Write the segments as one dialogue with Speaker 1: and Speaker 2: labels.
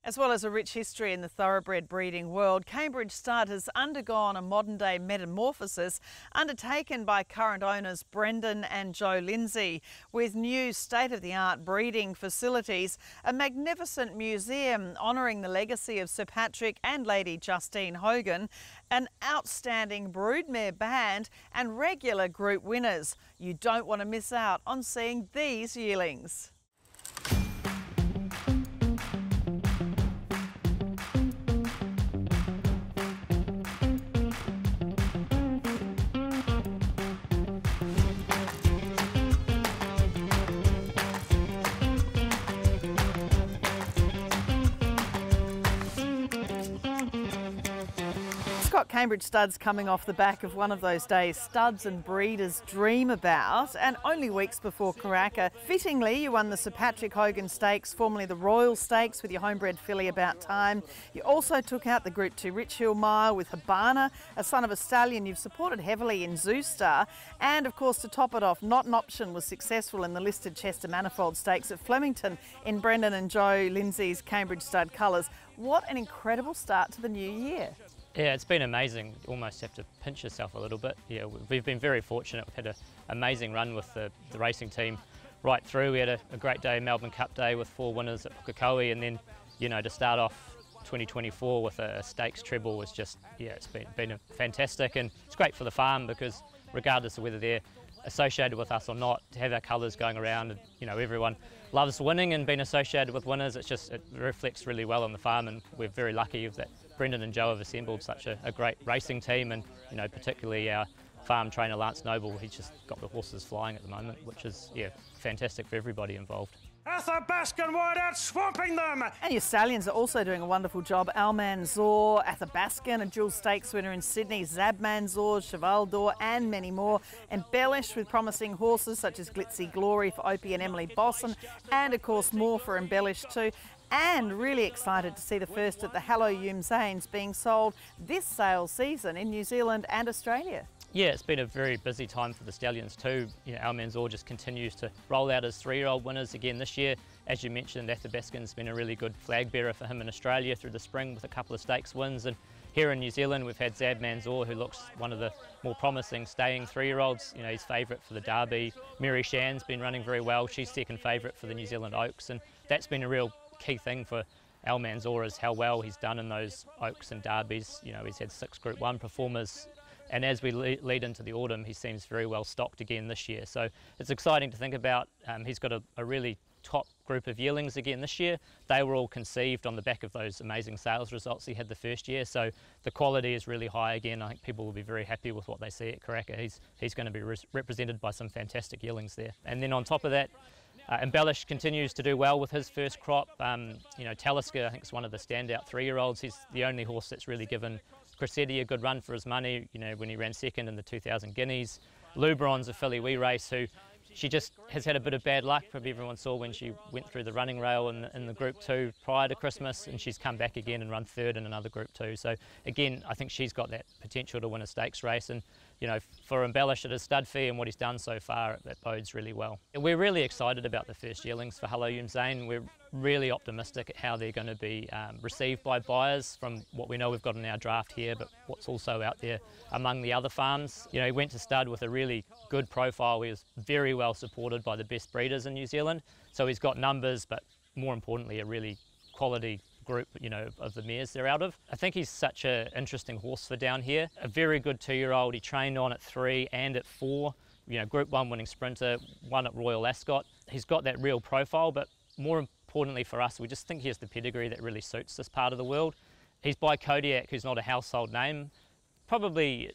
Speaker 1: As well as a rich history in the thoroughbred breeding world, Cambridge Stud has undergone a modern-day metamorphosis undertaken by current owners Brendan and Jo Lindsay, with new state-of-the-art breeding facilities, a magnificent museum honouring the legacy of Sir Patrick and Lady Justine Hogan, an outstanding broodmare band and regular group winners. You don't want to miss out on seeing these yearlings. Got Cambridge Studs coming off the back of one of those days studs and breeders dream about, and only weeks before Karaka. Fittingly, you won the Sir Patrick Hogan Stakes, formerly the Royal Stakes, with your homebred filly About Time. You also took out the Group 2 Rich Hill Mile with Habana, a son of a stallion you've supported heavily in Zoo Star, and of course to top it off, Not an Option was successful in the listed Chester Manifold Stakes at Flemington in Brendan and Jo Lindsay's Cambridge Stud colours. What an incredible start to the new year.
Speaker 2: Yeah, it's been amazing. You almost have to pinch yourself a little bit. Yeah, we've been very fortunate. We've had an amazing run with the racing team right through. We had a great day, Melbourne Cup Day, with 4 winners at Pukekohe, and then, you know, to start off 2024 with a stakes treble was just, yeah, it's been fantastic, and it's great for the farm because regardless of whether they're associated with us or not, to have our colours going around, and, you know, everyone loves winning and being associated with winners. It reflects really well on the farm, and we're very lucky that Brendan and Jo have assembled such a great racing team, and, you know, particularly our farm trainer Lance Noble. He's just got the horses flying at the moment, which is, yeah, fantastic for everybody involved.
Speaker 3: Athabaskan wide out, swamping them!
Speaker 1: And your stallions are also doing a wonderful job. Almanzor, Athabaskan, a dual stakes winner in Sydney, Zabmanzor, Cheval d'Or, and many more. Embellished with promising horses such as Glitzy Glory for Opie and Emily Bosson, and of course more for Embellished too. And really excited to see the first of the Hello Zanes being sold this sale season in New Zealand and Australia.
Speaker 2: Yeah, it's been a very busy time for the stallions too. You know, Almanzor just continues to roll out his 3-year-old winners again this year. As you mentioned, Athabaskan's been a really good flag bearer for him in Australia through the spring with a couple of stakes wins. And here in New Zealand, we've had Zabmanzor, who looks one of the more promising staying 3-year-olds. You know, he's favourite for the Derby. Mary Shan's been running very well. She's second favourite for the New Zealand Oaks, and that's been a real key thing for Almanzor, is how well he's done in those Oaks and Derbies. You know, he's had 6 Group 1 performers. And as we lead into the autumn, he seems very well stocked again this year. So it's exciting to think about. He's got a really top group of yearlings again this year. They were all conceived on the back of those amazing sales results he had the first year. So the quality is really high again. I think people will be very happy with what they see at Karaka. He's going to be represented by some fantastic yearlings there. And then on top of that, Embellished continues to do well with his first crop. You know, Talisker, I think, is one of the standout 3-year-olds. He's the only horse that's really given Cressetti a good run for his money, you know, when he ran second in the 2000 Guineas. Lubron's a filly we race, who she just has had a bit of bad luck. Probably everyone saw when she went through the running rail in the Group 2 prior to Christmas, and she's come back again and run 3rd in another Group 2. So again, I think she's got that potential to win a stakes race, and, you know, for Embellished at his stud fee and what he's done so far, that bodes really well. We're really excited about the first yearlings for Hello Zane. We're really optimistic at how they're going to be received by buyers from what we know we've got in our draft here, but what's also out there among the other farms. You know, he went to stud with a really good profile. He was very well supported by the best breeders in New Zealand. So he's got numbers, but more importantly, a really quality group, you know, of the mares they're out of. I think he's such an interesting horse for down here. A very good 2-year-old. He trained on at 3 and at 4. You know, Group 1 winning sprinter, won at Royal Ascot. He's got that real profile, but more importantly for us, we just think he has the pedigree that really suits this part of the world. He's by Kodiak, who's not a household name. Probably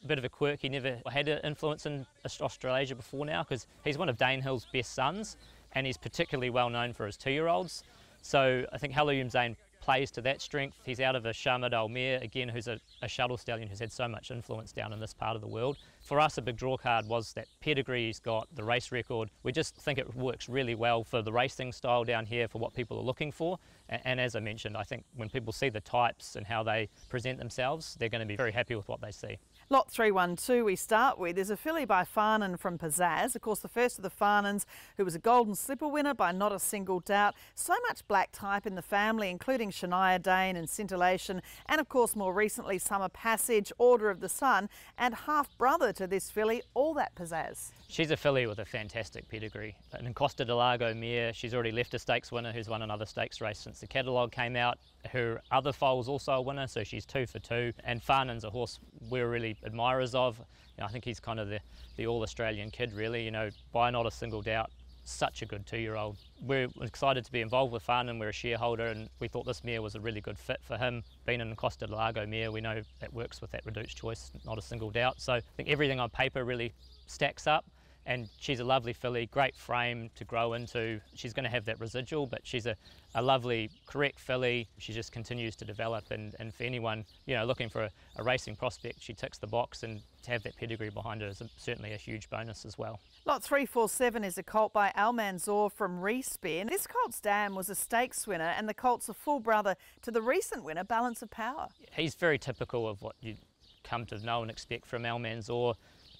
Speaker 2: a bit of a quirk. He never had an influence in Australasia before now, because he's one of Danehill's best sons, and he's particularly well known for his 2-year-olds. So I think Hello Zane plays to that strength. He's out of a Sharmadale mare, again, who's a shuttle stallion who's had so much influence down in this part of the world. For us, a big draw card was that pedigree he's got, the race record. We just think it works really well for the racing style down here, for what people are looking for. And as I mentioned, I think when people see the types and how they present themselves, they're going to be very happy with what they see.
Speaker 1: Lot 312 we start with is a filly by Farnan from Pizzazz. Of course, the first of the Farnans, who was a Golden Slipper winner by not a single doubt. So much black type in the family, including Shania Dane and Scintillation, and of course more recently Summer Passage, Order of the Sun, and half-brother to this filly, All That Pizzazz.
Speaker 2: She's a filly with a fantastic pedigree. An Costa del Lago mare. She's already left a stakes winner who's won another stakes race since the catalogue came out. Her other foal's also a winner, so she's 2 for 2. And Farnan's a horse we're really admirers of. I think he's kind of the all-Australian kid, really, by not a single doubt. Such a good 2-year-old. We're excited to be involved with Farnan. We're a shareholder, and we thought this mare was a really good fit for him. Being an Costa del Lago mare, we know that works with that reduced choice, not a single doubt. So I think everything on paper really stacks up. And she's a lovely filly, great frame to grow into. She's going to have that residual, but she's a lovely, correct filly. She just continues to develop, and for anyone looking for a racing prospect, she ticks the box, and to have that pedigree behind her is certainly a huge bonus as well.
Speaker 1: Lot 347 is a colt by Al Manzoor from Respin. This colt's dam was a stakes winner, and the colt's a full brother to the recent winner, Balance of Power.
Speaker 2: He's very typical of what you come to know and expect from Al Manzoor.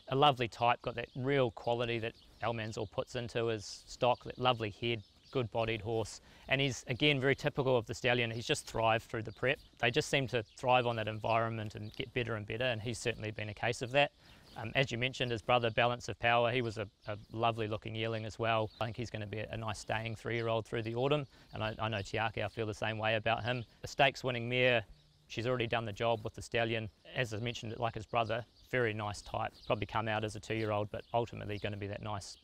Speaker 2: A lovely type, got that real quality that Al Manzoor puts into his stock, that lovely head, good-bodied horse. And he's, again, very typical of the stallion. He's just thrived through the prep. They just seem to thrive on that environment and get better and better, and he's certainly been a case of that. As you mentioned, his brother, Balance of Power, he was a lovely-looking yearling as well. I think he's going to be a nice staying 3-year-old through the autumn, and I know Tiaki, I feel the same way about him. A stakes-winning mare. She's already done the job with the stallion. As I mentioned, like his brother, very nice type. Probably come out as a 2-year-old, but ultimately going to be that nice,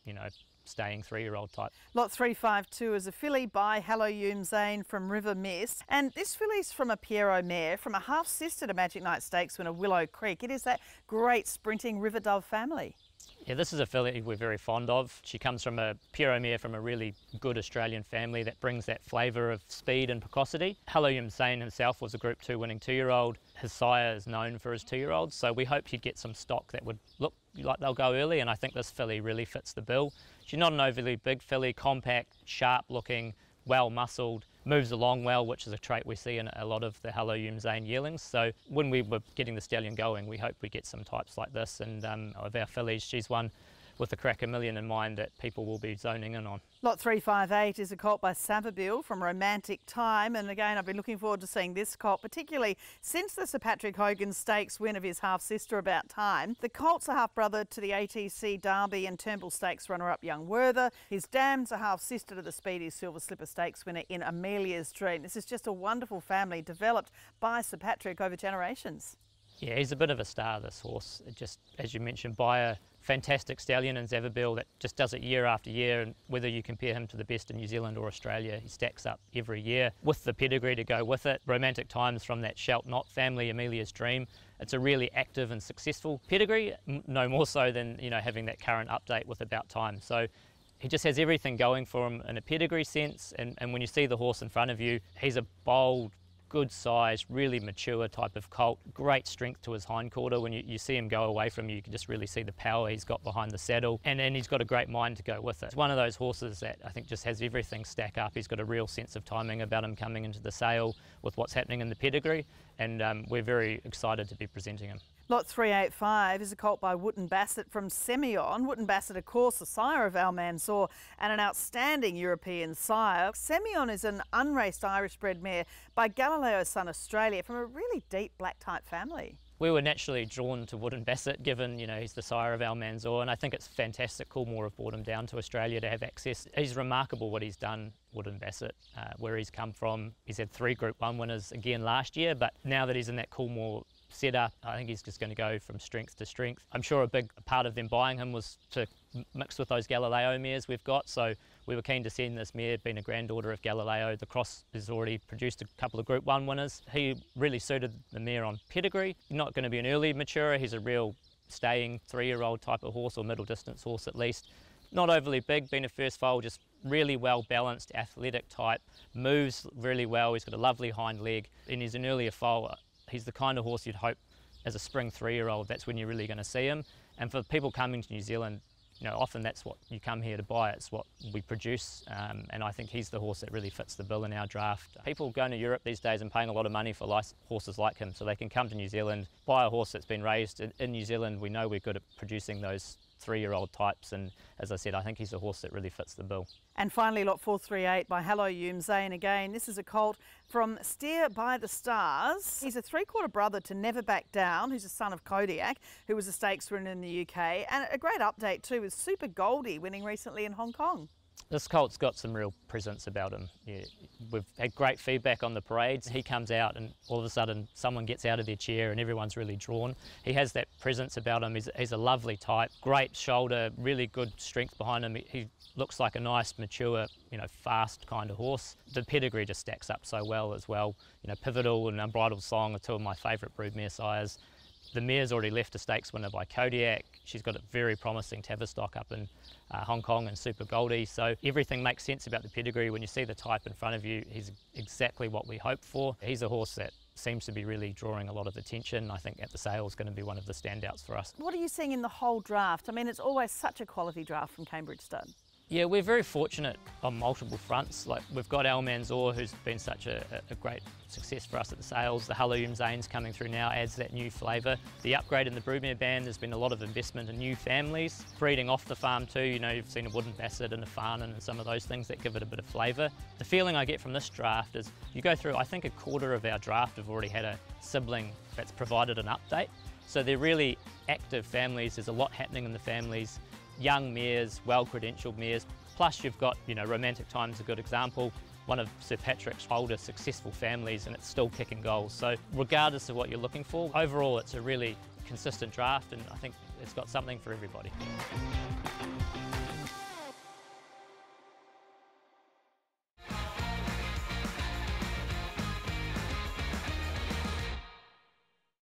Speaker 2: staying 3-year-old type.
Speaker 1: Lot 352 is a filly by Halloween Zane from River Mist. And this filly's from a Pierrot mare, from a half-sister to Magic Night Stakes winner Willow Creek. It is that great sprinting River Dove family.
Speaker 2: Yeah, this is a filly we're very fond of. She comes from a Pierrot mare from a really good Australian family that brings that flavour of speed and precocity. Halloween Zane himself was a Group 2 winning 2-year-old. His sire is known for his 2-year-olds, so we hope he'd get some stock that would look like they'll go early, and I think this filly really fits the bill. She's not an overly big filly, compact, sharp looking, well muscled, moves along well, which is a trait we see in a lot of the Halloween Zane yearlings. So when we were getting the stallion going, we hope we get some types like this, and of our fillies, she's one with the Karaka Million in mind that people will be zoning in on.
Speaker 1: Lot 358 is a colt by Savabeel from Romantic Time, and again I've been looking forward to seeing this colt, particularly since the Sir Patrick Hogan Stakes win of his half-sister About Time. The colt's a half-brother to the ATC Derby and Turnbull Stakes runner-up Young Werther. His dam's a half-sister to the Speedy Silver Slipper Stakes winner in Amelia's Dream. This is just a wonderful family developed by Sir Patrick over generations.
Speaker 2: Yeah, he's a bit of a star, this horse. It just, as you mentioned, by a fantastic stallion in Savabeel that just does it year after year, and whether you compare him to the best in New Zealand or Australia, he stacks up every year with the pedigree to go with it. Romantic Times from that Shalt Not family, Amelia's Dream. It's a really active and successful pedigree, no more so than having that current update with About Time. So he just has everything going for him in a pedigree sense, and when you see the horse in front of you, he's a bold, good size, really mature type of colt. Great strength to his hindquarter. When you see him go away from you, you can just really see the power he's got behind the saddle. And he's got a great mind to go with it. It's one of those horses that I think just has everything stack up. He's got a real sense of timing about him coming into the sale with what's happening in the pedigree. And we're very excited to be presenting him.
Speaker 1: Lot 385 is a colt by Wootton Bassett from Semyon. Wootton Bassett, of course, the sire of Al Manzoor and an outstanding European sire. Semyon is an unraced Irish-bred mare by Galileo Son Australia from a really deep black type family.
Speaker 2: We were naturally drawn to Wootton Bassett, given he's the sire of Al Manzoor, and I think it's fantastic. Coolmore have brought him down to Australia to have access. He's remarkable what he's done, Wootton Bassett, where he's come from. He's had 3 Group 1 winners again last year, but now that he's in that Coolmore setup, I think he's just going to go from strength to strength. I'm sure a big part of them buying him was to mix with those Galileo mares we've got, so we were keen to send this mare, being a granddaughter of Galileo. The cross has already produced a couple of Group 1 winners. He really suited the mare on pedigree. Not going to be an early maturer, he's a real staying 3-year-old type of horse, or middle distance horse at least. Not overly big, being a first foal, just really well balanced, athletic type, moves really well, he's got a lovely hind leg, and he's an earlier foal. He's the kind of horse you'd hope as a spring 3-year-old, that's when you're really going to see him. And for people coming to New Zealand, often that's what you come here to buy. It's what we produce, and I think he's the horse that really fits the bill in our draft. People going to Europe these days and paying a lot of money for horses like him, so they can come to New Zealand, buy a horse that's been raised in New Zealand. We know we're good at producing those 3-year-old types, and as I said, I think he's a horse that really fits the bill.
Speaker 1: And finally, lot 438 by Hello Yumze, and again, this is a colt from Steer by the Stars. He's a 3/4 brother to Never Back Down, who's a son of Kodiak, who was a stakes winner in the UK, and a great update too is Super Goldie winning recently in Hong Kong.
Speaker 2: This colt's got some real presence about him. Yeah, we've had great feedback on the parades. He comes out and all of a sudden someone gets out of their chair and everyone's really drawn. He has that presence about him. He's a lovely type, great shoulder, really good strength behind him. He looks like a nice, mature, fast kind of horse. The pedigree just stacks up so well as well. Pivotal and Unbridled Song are two of my favourite broodmare sires. The mare's already left a stakes winner by Kodiak. She's got a very promising Tavistock up in Hong Kong and Super Goldie. So everything makes sense about the pedigree. When you see the type in front of you, he's exactly what we hope for. He's a horse that seems to be really drawing a lot of attention. I think at the sale is going to be one of the standouts for us.
Speaker 1: What are you seeing in the whole draft? I mean, it's always such a quality draft from Cambridge Stud.
Speaker 2: Yeah, we're very fortunate on multiple fronts. Like we've got Al Manzoor, who's been such a great success for us at the sales. The Hello Yumze's coming through now adds that new flavour. The upgrade in the broodmare band, there's been a lot of investment in new families. Breeding off the farm too, you've seen a Wooden Basset and a Farnan and some of those things that give it a bit of flavour. The feeling I get from this draft is you go through, I think a quarter of our draft have already had a sibling that's provided an update. So they're really active families, there's a lot happening in the families. Young mares, well-credentialed mares, plus you've got, Romantic Time's a good example, one of Sir Patrick's older successful families, and it's still kicking goals. So regardless of what you're looking for, overall it's a really consistent draft, and I think it's got something for everybody.